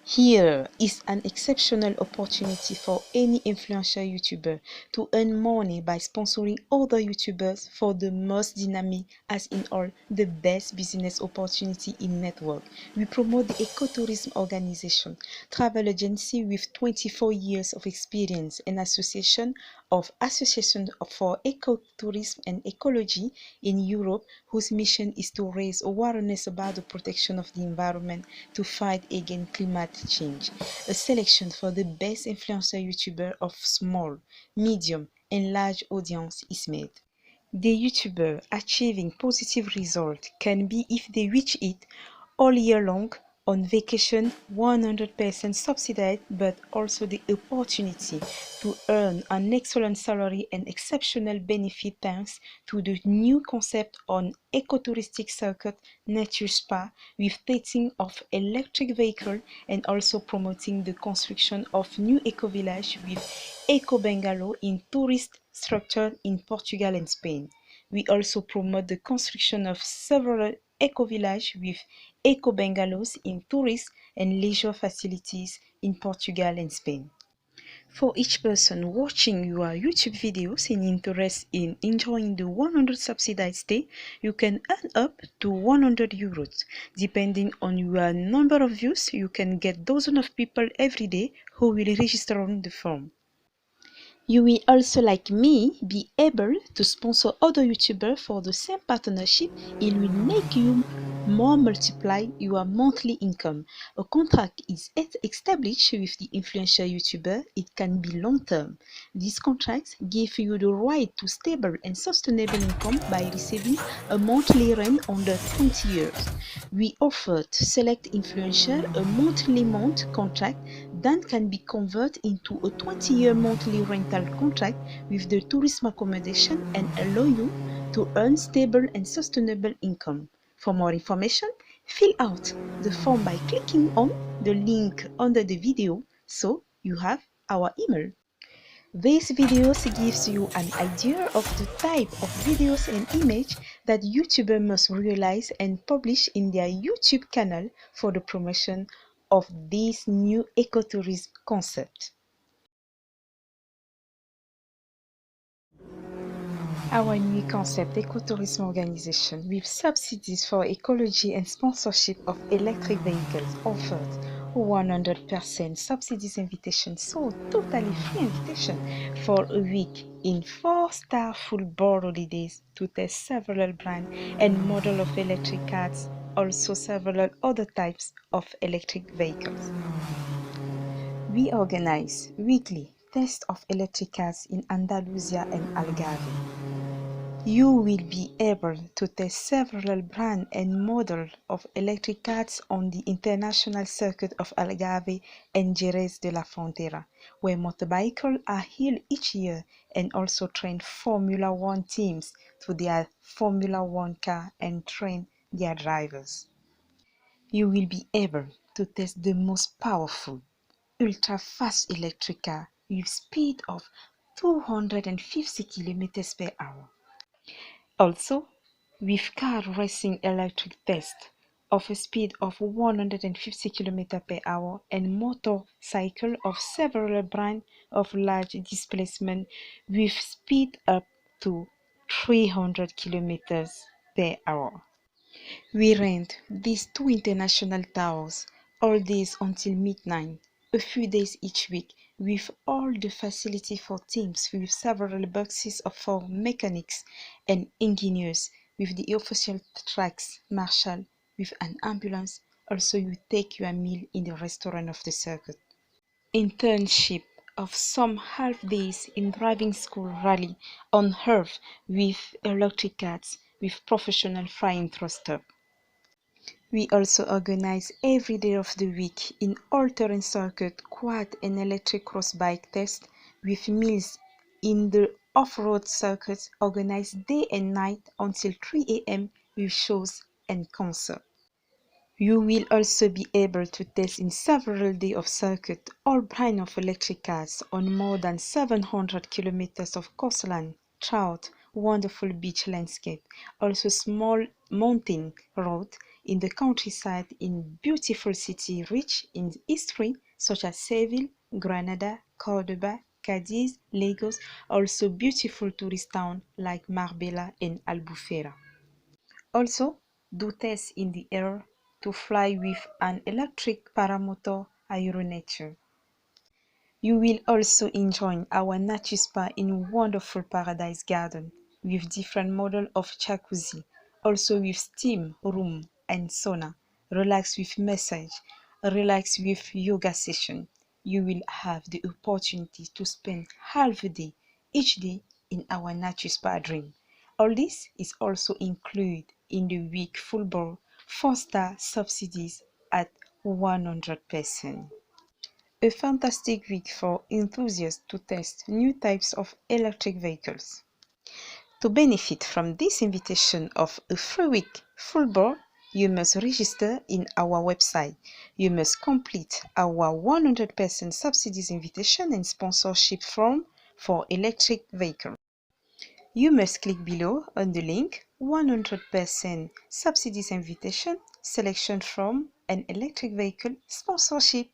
Here is an exceptional opportunity for any influential YouTuber to earn money by sponsoring other YouTubers for the most dynamic, as in all, the best business opportunity in network. We promote the Ecotourism Organization, travel agency with 24 years of experience and association of Association for Ecotourism and Ecology in Europe, whose mission is to raise awareness about the protection of the environment to fight against climate change. A selection for the best influencer YouTuber of small, medium, and large audience is made. The YouTuber achieving positive result can be if they reach it all year long, on vacation, 100% subsidized, but also the opportunity to earn an excellent salary and exceptional benefit thanks to the new concept on ecotouristic circuit nature spa with testing of electric vehicle and also promoting the construction of new eco-village with eco-bungalow in tourist structure in Portugal and Spain. We also promote the construction of several eco-villages with eco-bungalows in tourist and leisure facilities in Portugal and Spain. For each person watching your YouTube videos and interested in enjoying the 100 subsidized stay, you can earn up to 100 euros. Depending on your number of views, you can get dozens of people every day who will register on the form. You will also, like me, be able to sponsor other YouTubers for the same partnership. It will make you more multiply your monthly income. A contract is established with the influential YouTuber. It can be long-term. These contracts give you the right to stable and sustainable income by receiving a monthly rent under 20 years. We offer to select influencer a monthly month contract that can be converted into a 20-year monthly rental contract with the tourism accommodation and allow you to earn stable and sustainable income. For more information, fill out the form by clicking on the link under the video so you have our email. This videos gives you an idea of the type of videos and image that YouTubers must realize and publish in their YouTube channel for the promotion of this new ecotourism concept. Our new concept, Ecotourism Organization, with subsidies for ecology and sponsorship of electric vehicles, offered 100% subsidies invitation, so totally free invitation for a week in 4-star full board holidays to test several brands and model of electric cars, also several other types of electric vehicles. We organize weekly tests of electric cars in Andalusia and Algarve. You will be able to test several brands and models of electric cars on the international circuit of Algarve and Jerez de la Frontera, where motorbikes are held each year, and also train Formula One teams to their Formula One car and train their drivers. You will be able to test the most powerful, ultra-fast electric car with speed of 250 km per hour. Also, with car racing electric test of a speed of 150 km per hour and motorcycle of several brands of large displacement with speed up to 300 km per hour. We rent these two international towers all days until midnight, a few days each week, with all the facility for teams, with several boxes for mechanics and engineers, with the official tracks marshal, with an ambulance. Also, you take your meal in the restaurant of the circuit. Internship of some half days in driving school rally on earth with electric cars with professional flying thruster. We also organize every day of the week in all-terrain circuit, quad and electric cross bike test with meals in the off-road circuit organized day and night until 3 a.m. with shows and concerts. You will also be able to test in several days of circuit all brands of electric cars on more than 700 kilometers of coastline, trout, wonderful beach landscape, also small mountain road in the countryside in beautiful cities rich in history such as Seville, Granada, Cordoba, Cadiz, Lagos, also beautiful tourist towns like Marbella and Albufeira. Also, do tests in the air to fly with an electric paramotor aeronature. You will also enjoy our nature spa in wonderful paradise garden with different model of jacuzzi, also with steam room and sauna. Relax with massage, relax with yoga session. You will have the opportunity to spend half a day each day in our nature spa dream. All this is also included in the week full board 4-star subsidies at 100%. A fantastic week for enthusiasts to test new types of electric vehicles. To benefit from this invitation of a free week full board, you must register in our website. You must complete our 100% subsidies invitation and sponsorship form for electric vehicles. You must click below on the link 100% subsidies invitation selection from an electric vehicle sponsorship.